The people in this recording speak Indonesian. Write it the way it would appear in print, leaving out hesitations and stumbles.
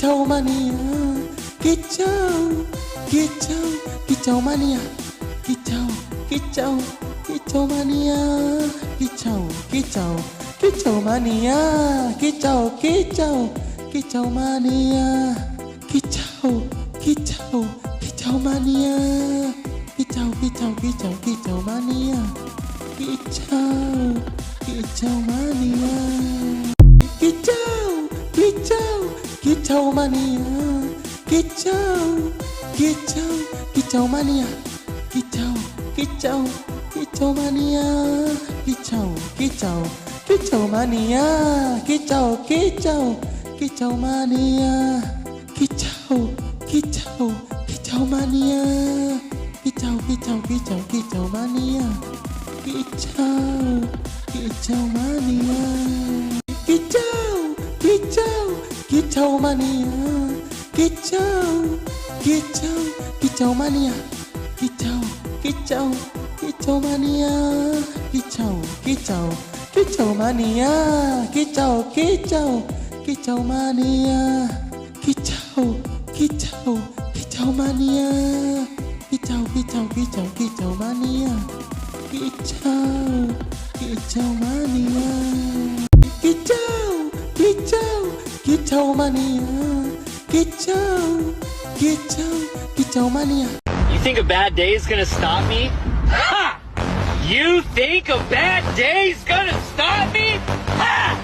kicau mania, kicau, kicau, kicau mania, kicau, kicau, kicau mania, kicau, kicau, kicau mania, kicau, kicau, kicau mania, kicau, kicau, kicau mania, kicau, kicau, kicau, kicau mania, kicau, kicau mania, kicau, kicau, kicau mania, kicau, kicau, kicau mania, kicau, kicau, kicau mania, kicau, kicau, kicau mania, kicau, kicau, kicau mania, kicau, kicau, kicau mania, kicau, kicau, kicau, kicau mania, kicau, kicau mania, kicau, kicau, kicau mania, kicau, kicau, kicau mania, kicau, kicau, kicau mania, kicau, kicau, kicau mania, kicau, kicau, kicau mania, kicau, kicau, kicau mania, kicau, kicau, kicau, kicau mania, kicau, kicau mania, kicau, kicau, kicau mania, kicau, kicau, kicau mania. You think a bad day is gonna stop me? Ha! You think a bad day is gonna stop me? Ha!